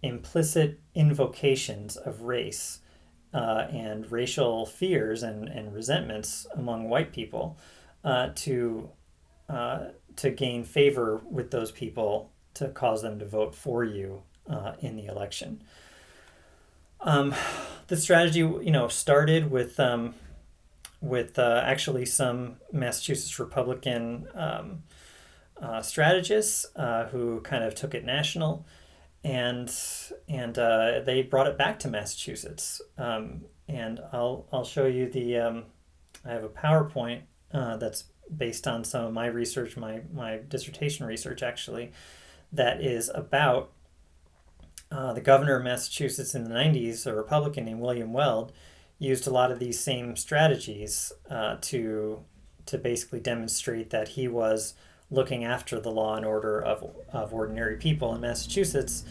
implicit invocations of race and racial fears and resentments among white people uh, to to gain favor with those people to cause them to vote for you in the election. Um, the strategy, started with actually some Massachusetts Republican strategists who kind of took it national, and they brought it back to Massachusetts. And I'll show you I have a PowerPoint that's based on some of my research, my dissertation research actually, that is about the governor of Massachusetts in the 90s, a Republican named William Weld, used a lot of these same strategies to basically demonstrate that he was looking after the law and order of ordinary people in Massachusetts,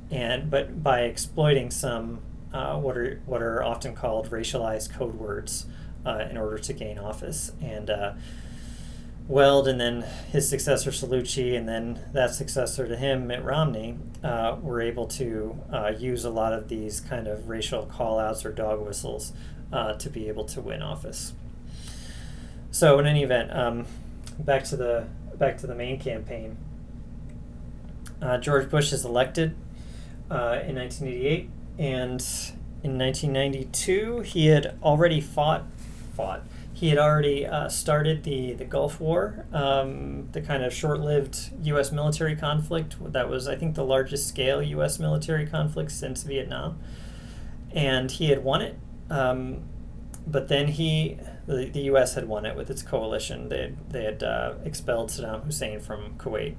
but by exploiting some what are often called racialized code words in order to gain office. And Weld and then his successor Salucci and then that successor to him, Mitt Romney, were able to use a lot of these kind of racial call-outs or dog whistles to be able to win office. So in any event, back to the main campaign. George Bush is elected in 1988, and in 1992 he had already fought. He had already started the Gulf War, the kind of short-lived U.S. military conflict that was, I think, the largest scale U.S. military conflict since Vietnam, and he had won it. But then the U.S. had won it with its coalition. They had expelled Saddam Hussein from Kuwait.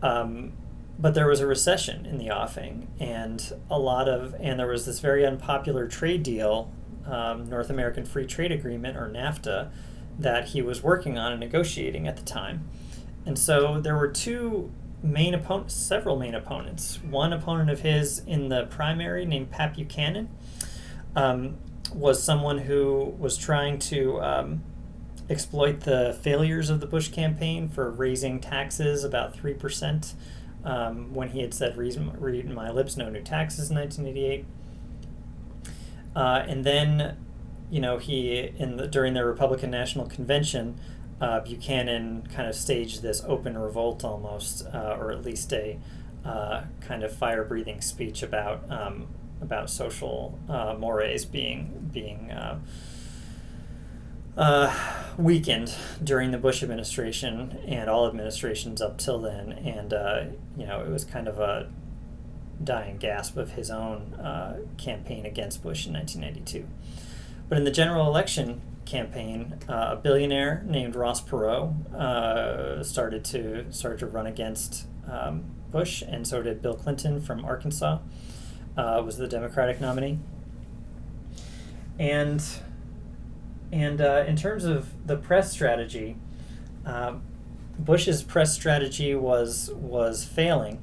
But there was a recession in the offing, and there was this very unpopular trade deal, North American Free Trade Agreement, or NAFTA, that he was working on and negotiating at the time. And so there were several main opponents. One opponent of his in the primary, named Pat Buchanan, was someone who was trying to exploit the failures of the Bush campaign for raising taxes about 3%, when he had said, read my lips, no new taxes in 1988. And then, during the Republican National Convention, Buchanan kind of staged this open revolt almost, or at least a kind of fire-breathing speech about social mores being weakened during the Bush administration and all administrations up till then, and it was kind of a dying gasp of his own campaign against Bush in 1992. But in the general election campaign, a billionaire named Ross Perot started to run against Bush, and so did Bill Clinton from Arkansas. Was the Democratic nominee. And in terms of the press strategy, Bush's press strategy was failing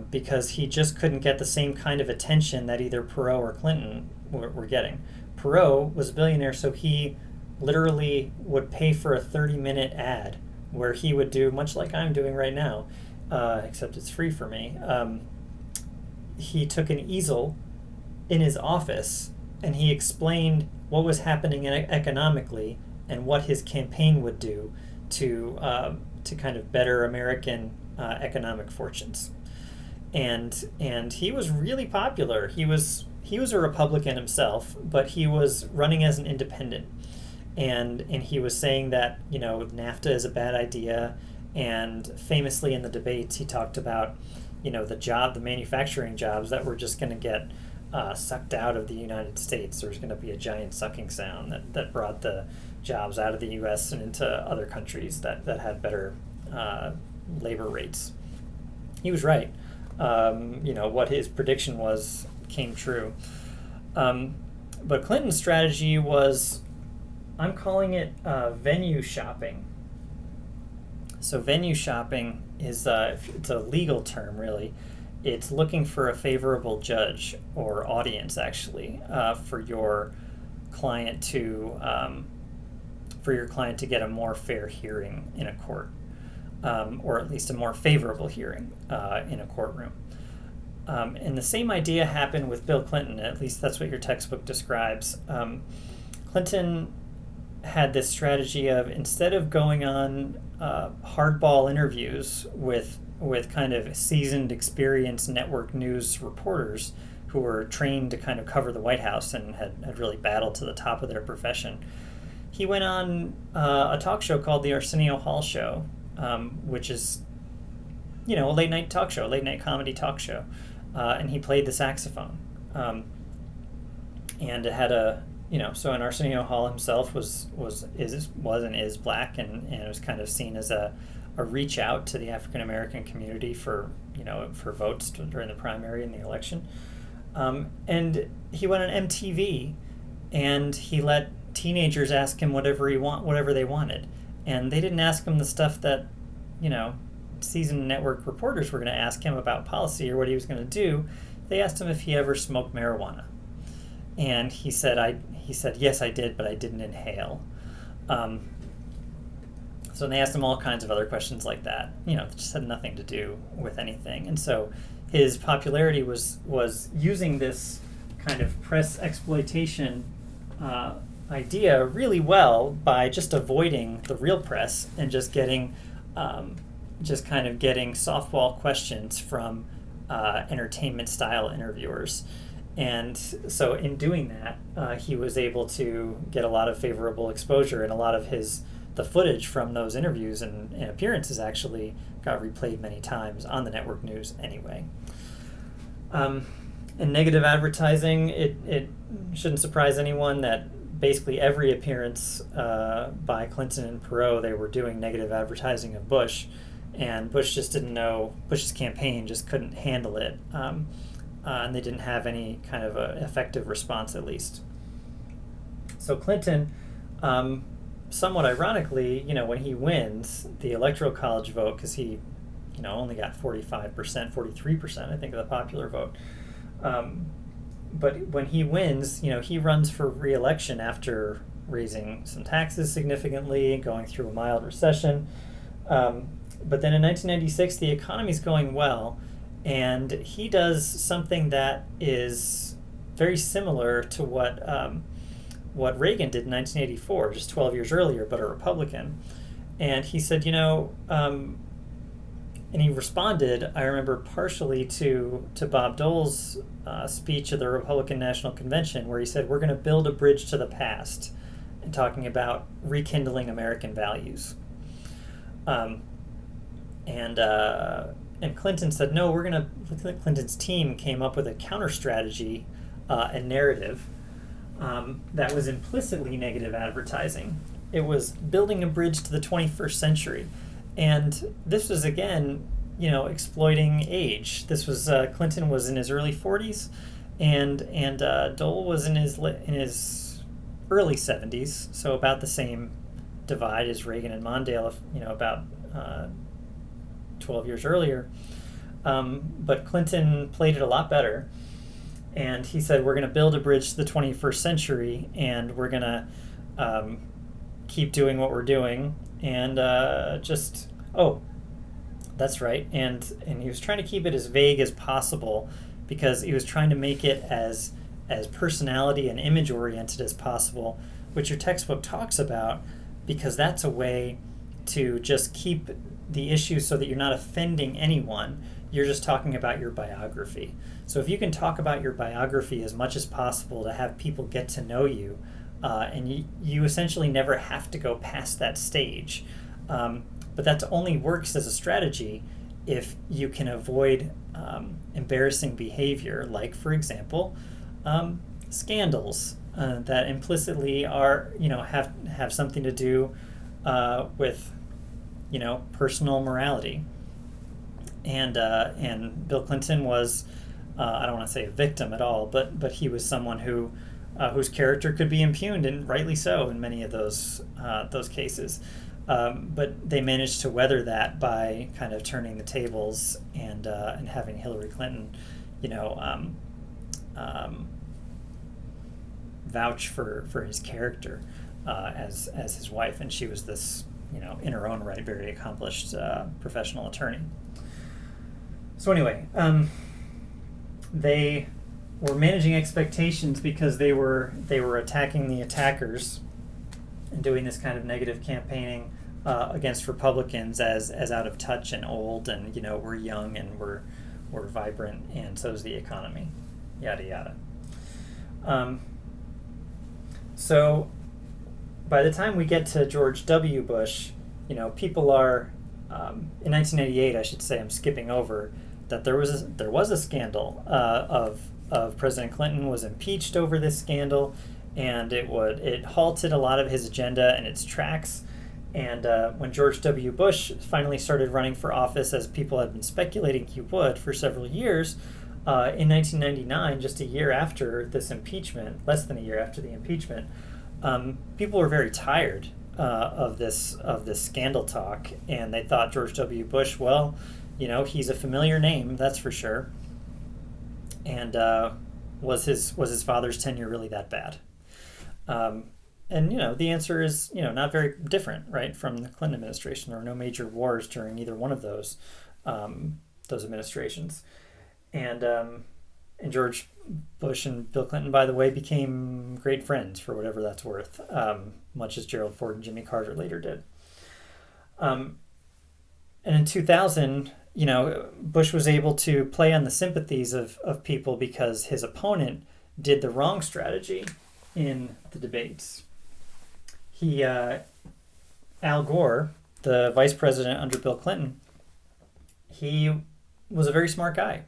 because he just couldn't get the same kind of attention that either Perot or Clinton were getting. Perot was a billionaire, so he literally would pay for a 30-minute ad where he would do, much like I'm doing right now, except it's free for me. He took an easel in his office and he explained what was happening economically and what his campaign would do to kind of better American economic fortunes. And he was really popular. He was a Republican himself, but he was running as an independent, and he was saying that NAFTA is a bad idea. And famously in the debates, he talked about the manufacturing jobs that were just going to get sucked out of the United States. There's going to be a giant sucking sound that brought the jobs out of the U.S. and into other countries that had better labor rates. He was right. What his prediction was came true. But Clinton's strategy was, I'm calling it venue shopping. So venue shopping is it's a legal term, really. It's looking for a favorable judge or audience, actually, for your client to get a more fair hearing in a court. or at least a more favorable hearing in a courtroom. And the same idea happened with Bill Clinton, at least that's what your textbook describes. Clinton had this strategy of, instead of going on hardball interviews with kind of seasoned, experienced network news reporters who were trained to kind of cover the White House and had really battled to the top of their profession, he went on a talk show called the Arsenio Hall Show, which is, a late night talk show, late night comedy talk show. And he played the saxophone. And it had so an Arsenio Hall himself was and is black, and it was kind of seen as a reach out to the African American community for votes during the primary and the election. And he went on MTV, and he let teenagers ask him whatever they wanted, and they didn't ask him the stuff that seasoned network reporters were going to ask him about policy or what he was going to do. They asked him if he ever smoked marijuana, and he said yes, I did, but I didn't inhale. So they asked him all kinds of other questions like that, that just had nothing to do with anything. And so his popularity was using this kind of press exploitation idea really well by just avoiding the real press and just getting getting softball questions from entertainment style interviewers. And so in doing that, he was able to get a lot of favorable exposure, and a lot of the footage from those interviews and appearances actually got replayed many times on the network news anyway. In negative advertising, it shouldn't surprise anyone that basically every appearance by Clinton and Perot, they were doing negative advertising of Bush, and Bush just didn't know, Bush's campaign just couldn't handle it, and they didn't have any kind of a effective response, at least. So Clinton, somewhat ironically, when he wins the Electoral College vote, because he only got 45%, 43%, I think, of the popular vote. But when he wins, he runs for re-election after raising some taxes significantly, going through a mild recession. But then in 1996, the economy's going well, and he does something that is very similar to what Reagan did in 1984, just 12 years earlier, but a Republican. And he said, and he responded, I remember, partially to Bob Dole's speech at the Republican National Convention, where he said, we're going to build a bridge to the past, and talking about rekindling American values. And Clinton said, no, Clinton's team came up with a counter strategy and narrative that was implicitly negative advertising. It was building a bridge to the 21st century. And this was, again, exploiting age. This was Clinton was in his early 40s, and Dole was in his early 70s, so about the same divide as Reagan and Mondale, about 12 years earlier. But Clinton played it a lot better, and he said, we're going to build a bridge to the 21st century, and we're going to keep doing what we're doing, and that's right. And he was trying to keep it as vague as possible, because he was trying to make it as personality and image oriented as possible, which your textbook talks about, because that's a way to just keep the issue so that you're not offending anyone. You're just talking about your biography. So if you can talk about your biography as much as possible to have people get to know you, and you essentially never have to go past that stage. But that only works as a strategy if you can avoid embarrassing behavior, like, for example, scandals that implicitly are, have something to do with, personal morality. And Bill Clinton was, I don't want to say a victim at all, but he was someone whose character could be impugned, and rightly so in many of those cases. But they managed to weather that by kind of turning the tables and having Hillary Clinton, vouch for his character as his wife, and she was this in her own right, very accomplished professional attorney. So anyway, they were managing expectations because they were attacking the attackers and doing this kind of negative campaigning against Republicans as out of touch and old, and we're young and we're vibrant, and so is the economy, yada yada. So by the time we get to George W. Bush, people are in 1988. I should say, I'm skipping over that there was a scandal of President Clinton was impeached over this scandal, and it halted a lot of his agenda and its tracks. And when George W. Bush finally started running for office, as people had been speculating he would for several years, in 1999, just a year after this impeachment, less than a year after the impeachment, people were very tired of this scandal talk, and they thought George W. Bush, well, he's a familiar name, that's for sure. And was his father's tenure really that bad? And the answer is not very different, right, from the Clinton administration. There were no major wars during either one of those administrations, and George Bush and Bill Clinton, by the way, became great friends, for whatever that's worth, much as Gerald Ford and Jimmy Carter later did. And in 2000, Bush was able to play on the sympathies of people because his opponent did the wrong strategy in the debates. Al Gore, the vice president under Bill Clinton, he was a very smart guy.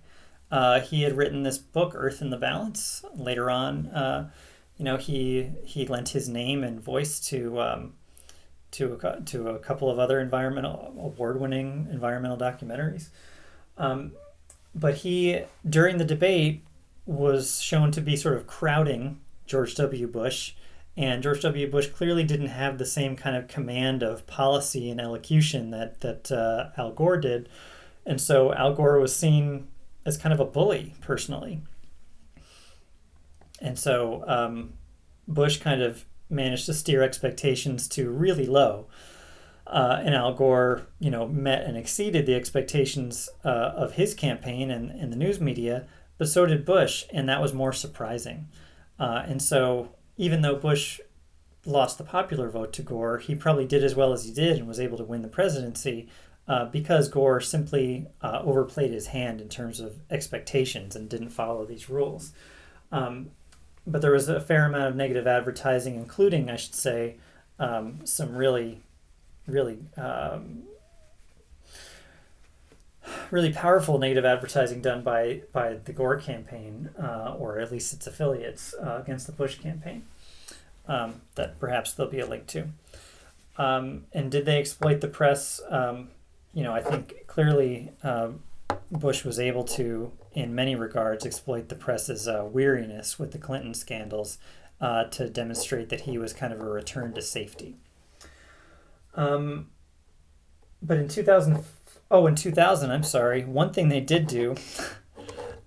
He had written this book, Earth in the Balance. Later on, he lent his name and voice to a couple of other award-winning environmental documentaries. But he, during the debate, was shown to be sort of crowding George W. Bush, and George W. Bush clearly didn't have the same kind of command of policy and elocution that Al Gore did, and so Al Gore was seen as kind of a bully personally. And so Bush kind of managed to steer expectations to really low, and Al Gore, met and exceeded the expectations of his campaign and the news media, but so did Bush, and that was more surprising. And so even though Bush lost the popular vote to Gore, he probably did as well as he did and was able to win the presidency because Gore simply overplayed his hand in terms of expectations and didn't follow these rules. But there was a fair amount of negative advertising, including, I should say, some really powerful negative advertising done by the Gore campaign, or at least its affiliates, against the Bush campaign, that perhaps there'll be a link to. And did they exploit the press? I think clearly Bush was able to, in many regards, exploit the press's weariness with the Clinton scandals to demonstrate that he was kind of a return to safety. But in 2000, I'm sorry, one thing they did do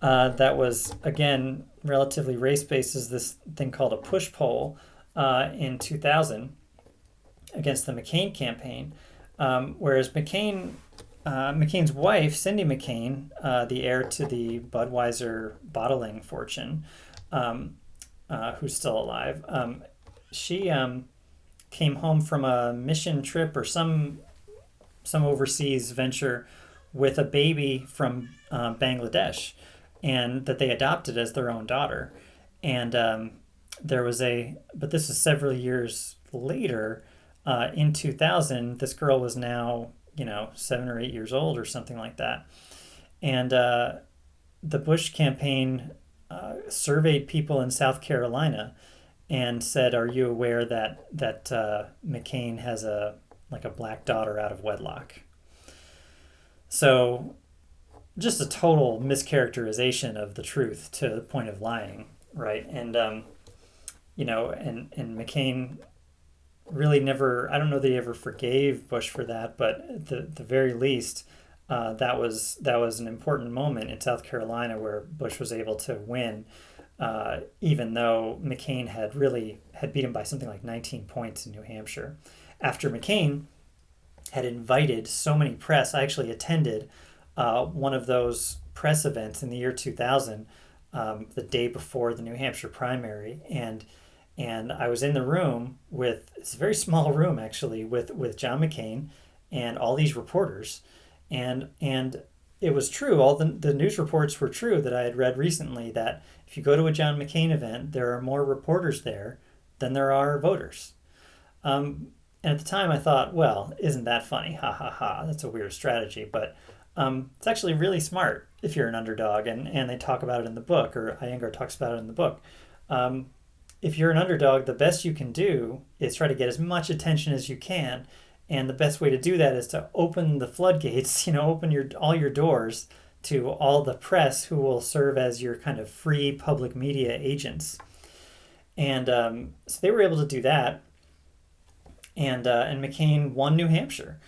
that was, again, relatively race-based is this thing called a push poll in 2000 against the McCain campaign, whereas McCain's wife, Cindy McCain, the heir to the Budweiser bottling fortune, who's still alive, she came home from a mission trip or some overseas venture with a baby from Bangladesh, and that they adopted as their own daughter. And but this is several years later, in 2000, this girl was now, 7 or 8 years old or something like that. And the Bush campaign surveyed people in South Carolina and said, "Are you aware that McCain has a black daughter out of wedlock?" So just a total mischaracterization of the truth to the point of lying, right? And and McCain really never, I don't know that he ever forgave Bush for that, but at the very least, that was an important moment in South Carolina where Bush was able to win, even though McCain had beat him by something like 19 points in New Hampshire. After McCain had invited so many press. I actually attended one of those press events in the year 2000, the day before the New Hampshire primary, and I was in the room with, it's a very small room actually, with John McCain and all these reporters, and it was true. All the news reports were true that I had read recently, that if you go to a John McCain event, there are more reporters there than there are voters. And at the time, I thought, well, isn't that funny? Ha ha ha. That's a weird strategy, but it's actually really smart if you're an underdog, and they talk about it in the book, or Iyengar talks about it in the book. If you're an underdog, the best you can do is try to get as much attention as you can, and the best way to do that is to open the floodgates, open all your doors to all the press who will serve as your kind of free public media agents. And so they were able to do that, and McCain won New Hampshire,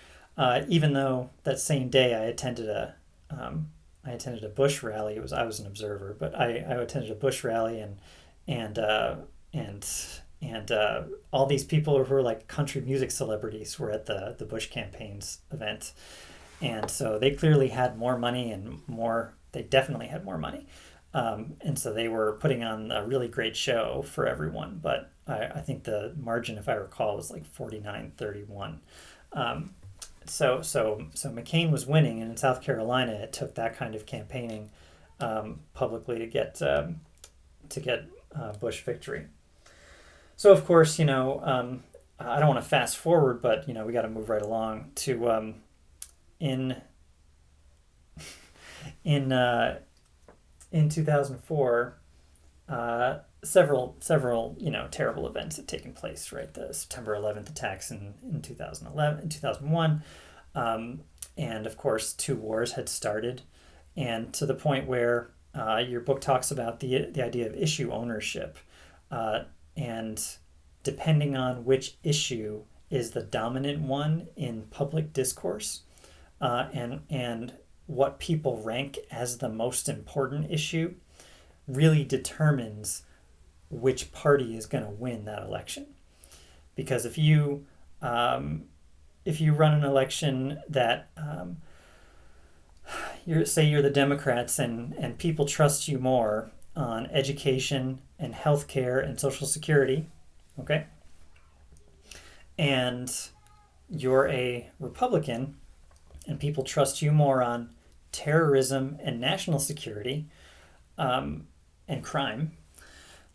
even though that same day I attended a Bush rally. I was an observer, but I attended a Bush rally, and all these people who were like country music celebrities were at the Bush campaign's event, and so they clearly had more money and more. They definitely had more money. And so they were putting on a really great show for everyone, but I think the margin, if I recall, was like 49-31. So McCain was winning, and in South Carolina, it took that kind of campaigning publicly to get Bush victory. So of course, I don't want to fast forward, but we got to move right along to in 2004, several terrible events had taken place, right? The September 11th attacks in 2001, and of course 2 wars had started, and to the point where your book talks about the idea of issue ownership, and depending on which issue is the dominant one in public discourse, and what people rank as the most important issue really determines which party is going to win that election. Because if you run an election that you're the Democrats, and people trust you more on education and healthcare and Social Security, okay, and you're a Republican and people trust you more on terrorism and national security, and crime,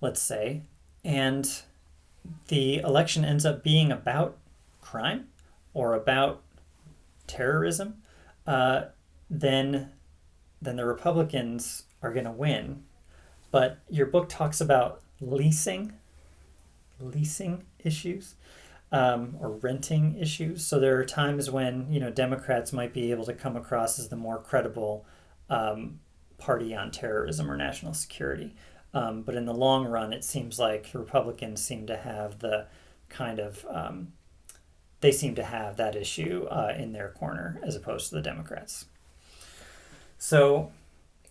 let's say, and the election ends up being about crime or about terrorism, then the Republicans are going to win. But your book talks about leasing issues, or renting issues. So there are times when Democrats might be able to come across as the more credible party on terrorism or national security, but in the long run, it seems like Republicans seem to have the kind of they seem to have that issue in their corner as opposed to the Democrats. So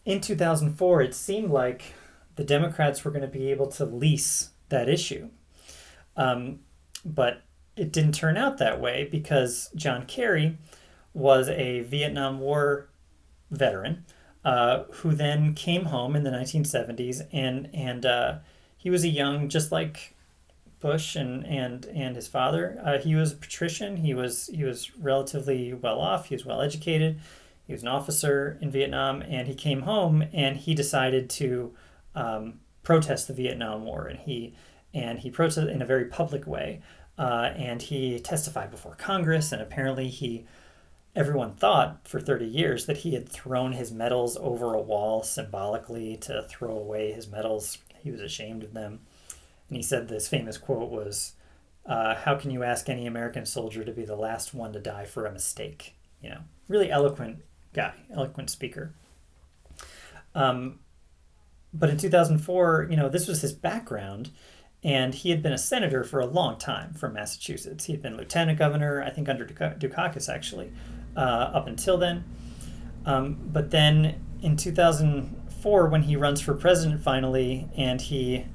in 2004, it seemed like the Democrats were going to be able to lease that issue, but it didn't turn out that way, because John Kerry was a Vietnam War veteran who then came home in the 1970s, and he was a young, just like Bush and his father. He was a patrician. He was relatively well off. He was well educated. He was an officer in Vietnam, and he came home and he decided to protest the Vietnam War, and he protested in a very public way. And he testified before Congress, and apparently everyone thought for 30 years that he had thrown his medals over a wall symbolically to throw away his medals. He was ashamed of them. And he said this famous quote was, how can you ask any American soldier to be the last one to die for a mistake? Really eloquent guy, eloquent speaker. But in 2004, this was his background. And he had been a senator for a long time from Massachusetts. He had been lieutenant governor, I think under Dukakis actually, up until then. But then in 2004, when he runs for president finally, and he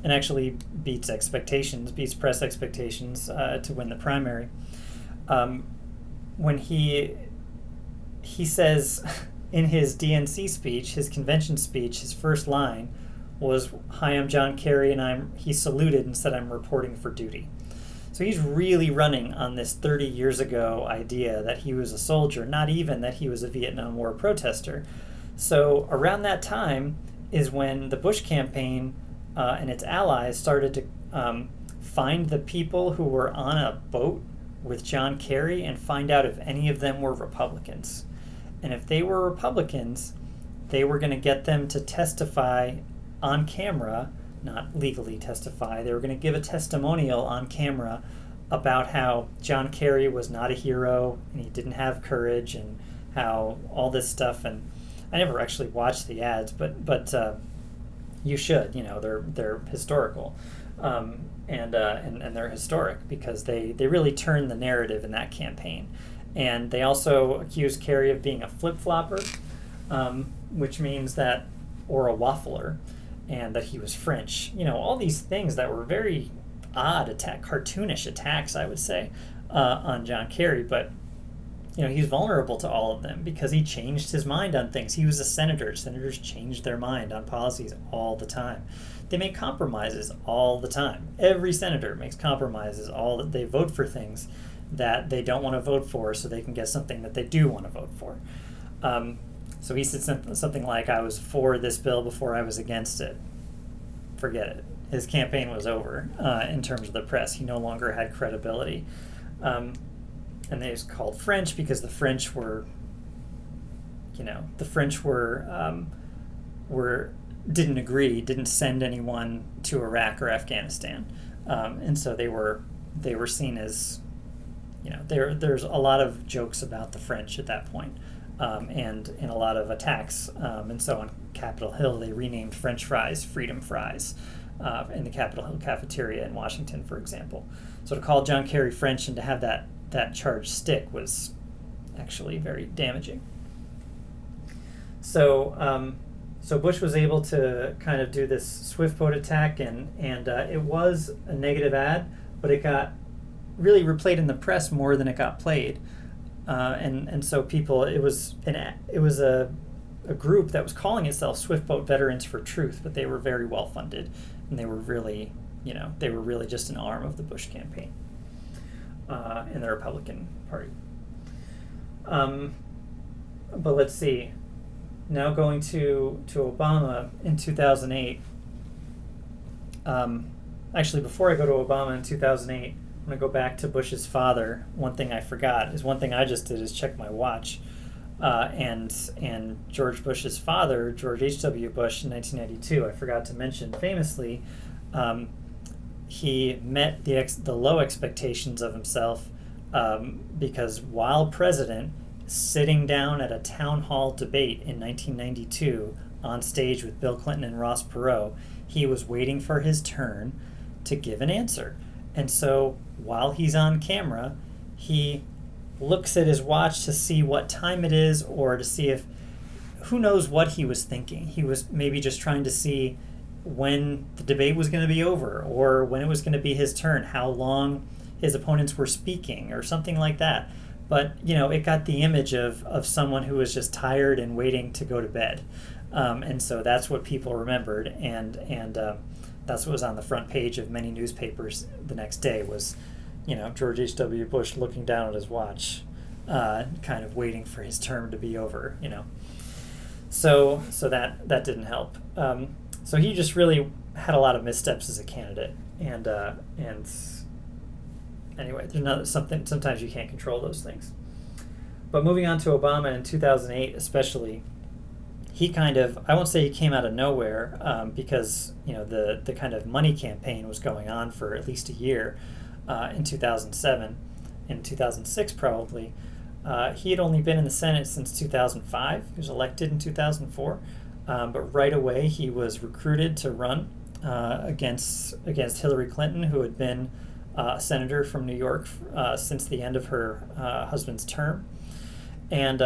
actually beats press expectations to win the primary, um, when he says in his DNC speech, his convention speech, his first line was, "Hi, I'm John Kerry," and he saluted and said, "I'm reporting for duty." So he's really running on this 30 years ago idea that he was a soldier, not even that he was a Vietnam War protester. So around that time is when the Bush campaign and its allies started to find the people who were on a boat with John Kerry and find out if any of them were Republicans. And if they were Republicans, they were going to get them to testify on camera, not legally testify. They were going to give a testimonial on camera about how John Kerry was not a hero and he didn't have courage and how all this stuff. And I never actually watched the ads, but you should. You know, they're historical, and they're historic because they really turned the narrative in that campaign. And they also accused Kerry of being a flip-flopper, which means that, or a waffler, and that he was French. You know, all these things that were very odd cartoonish attacks, I would say, on John Kerry. But, you know, he's vulnerable to all of them because he changed his mind on things. He was a senator. Senators changed their mind on policies all the time. They make compromises all the time. Every senator makes compromises. They vote for things that they don't want to vote for so they can get something that they do want to vote for. So he said something like, "I was for this bill before I was against it." Forget it. His campaign was over in terms of the press. He no longer had credibility. And they was called French because the French were didn't agree, didn't send anyone to Iraq or Afghanistan, and so they were seen as, you know, there's a lot of jokes about the French at that point, and in a lot of attacks, and so on Capitol Hill they renamed French fries Freedom Fries in the Capitol Hill cafeteria in Washington, for example. So to call John Kerry French and to have that charge stick was actually very damaging. So Bush was able to kind of do this swift boat attack, and it was a negative ad, but it got really replayed in the press more than it got played, and so people, it was a group that was calling itself Swift Boat Veterans for Truth, but they were very well funded, and they were really just an arm of the Bush campaign in the Republican Party. But let's see. Now going to Obama in 2008. Actually, before I go to Obama in 2008, I'm going to go back to Bush's father. One thing I forgot is one thing I just did is check my watch. And George Bush's father, George H.W. Bush, in 1992, I forgot to mention famously, he met the low expectations of himself because while president, sitting down at a town hall debate in 1992 on stage with Bill Clinton and Ross Perot, he was waiting for his turn to give an answer. And so while he's on camera, he looks at his watch to see what time it is, or to see if, who knows what he was thinking. He was maybe just trying to see when the debate was going to be over, or when it was going to be his turn, how long his opponents were speaking, or something like that. But, you know, it got the image of someone who was just tired and waiting to go to bed. And so that's what people remembered. And that's what was on the front page of many newspapers the next day was, you know, George H.W. Bush looking down at his watch, kind of waiting for his term to be over, you know. So that didn't help. So he just really had a lot of missteps as a candidate. And anyway, sometimes you can't control those things. But moving on to Obama in 2008 especially, he kind of, I won't say he came out of nowhere, because, you know, the kind of money campaign was going on for at least a year in 2007. In 2006 probably. He had only been in the Senate since 2005. He was elected in 2004. But right away he was recruited to run against Hillary Clinton, who had been a senator from New York since the end of her husband's term, and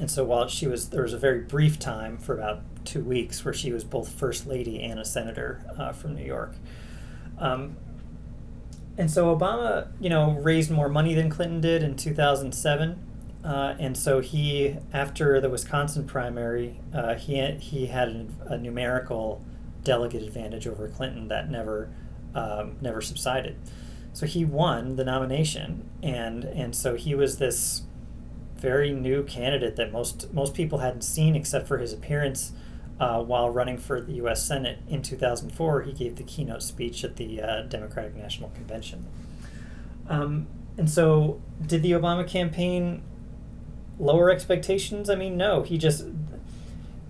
so while there was a very brief time for about 2 weeks where she was both first lady and a senator from New York, And so Obama, raised more money than Clinton did in 2007. And so he, after the Wisconsin primary, he had a numerical delegate advantage over Clinton that never subsided. So he won the nomination, and so he was this very new candidate that most people hadn't seen except for his appearance while running for the U.S. Senate in 2004. He gave the keynote speech at the Democratic National Convention. And so, did the Obama campaign lower expectations? I mean, no.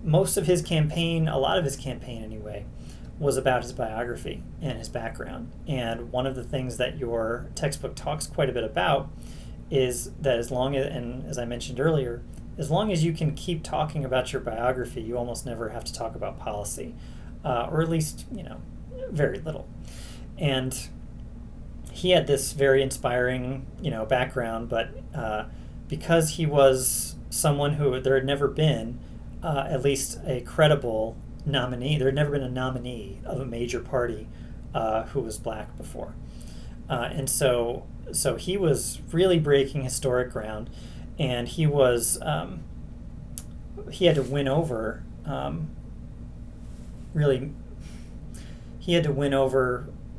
Most of his campaign, a lot of his campaign anyway, was about his biography and his background. And one of the things that your textbook talks quite a bit about is that as I mentioned earlier, as long as you can keep talking about your biography, you almost never have to talk about policy, or at least, very little. And he had this very inspiring, background, but because he was someone who there had never been at least a credible nominee, there had never been a nominee of a major party who was black before. And so he was really breaking historic ground, and he had to win over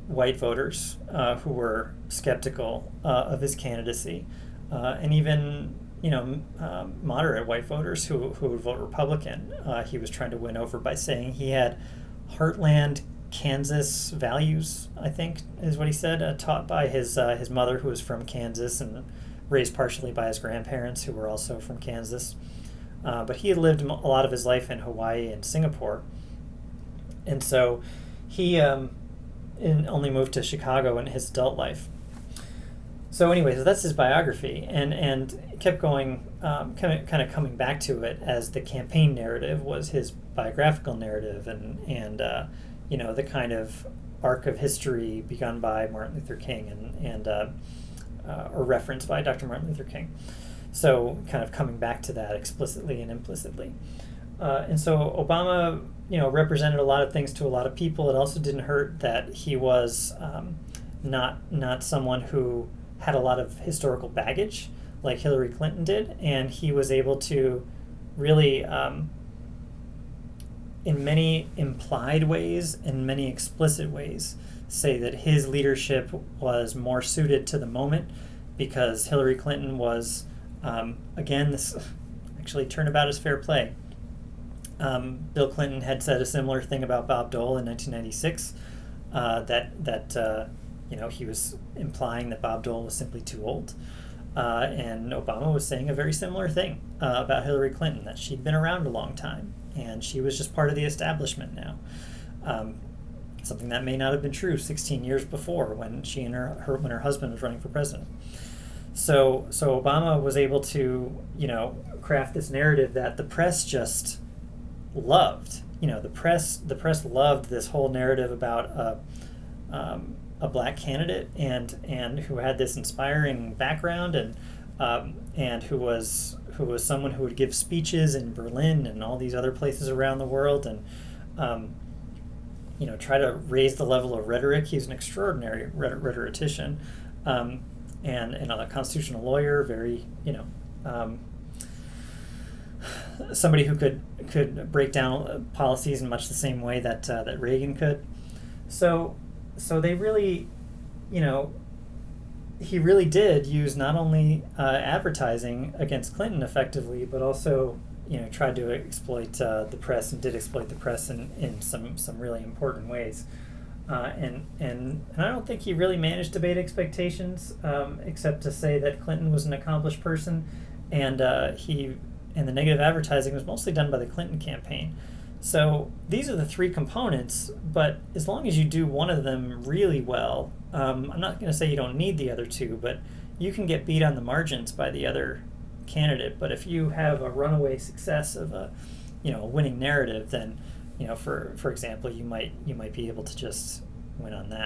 white voters who were skeptical of his candidacy, and even moderate white voters who would vote Republican. He was trying to win over by saying he had heartland Kansas values, I think is what he said, taught by his mother, who was from Kansas, and raised partially by his grandparents, who were also from Kansas. But he had lived a lot of his life in Hawaii and Singapore, and so he only moved to Chicago in his adult life. So anyway, so that's his biography, and kept going, kind of coming back to it as the campaign narrative was his biographical narrative, and the kind of arc of history begun by Martin Luther King or referenced by Dr. Martin Luther King. So kind of coming back to that explicitly and implicitly. And so Obama, represented a lot of things to a lot of people. It also didn't hurt that he was not someone who had a lot of historical baggage like Hillary Clinton did, and he was able to really, in many implied ways and many explicit ways, say that his leadership was more suited to the moment, because Hillary Clinton was, again, this actually turned about as fair play. Bill Clinton had said a similar thing about Bob Dole in 1996, that he was implying that Bob Dole was simply too old. And Obama was saying a very similar thing about Hillary Clinton, that she'd been around a long time and she was just part of the establishment now. Something that may not have been true 16 years before, when she and when her husband was running for president. So Obama was able to, craft this narrative that the press just loved. The press loved this whole narrative about a black candidate and who had this inspiring background, and who was someone who would give speeches in Berlin and all these other places around the world, and try to raise the level of rhetoric. He was an extraordinary rhetorician, and a constitutional lawyer, very somebody who could break down policies in much the same way that Reagan could. So they really, he really did use not only advertising against Clinton effectively, but also tried to exploit the press, and did exploit the press in some really important ways. And I don't think he really managed to bait expectations, except to say that Clinton was an accomplished person, and the negative advertising was mostly done by the Clinton campaign. So these are the three components, but as long as you do one of them really well, I'm not going to say you don't need the other two, but you can get beat on the margins by the other candidate. But if you have a runaway success of a winning narrative, then for example, you might be able to just win on that.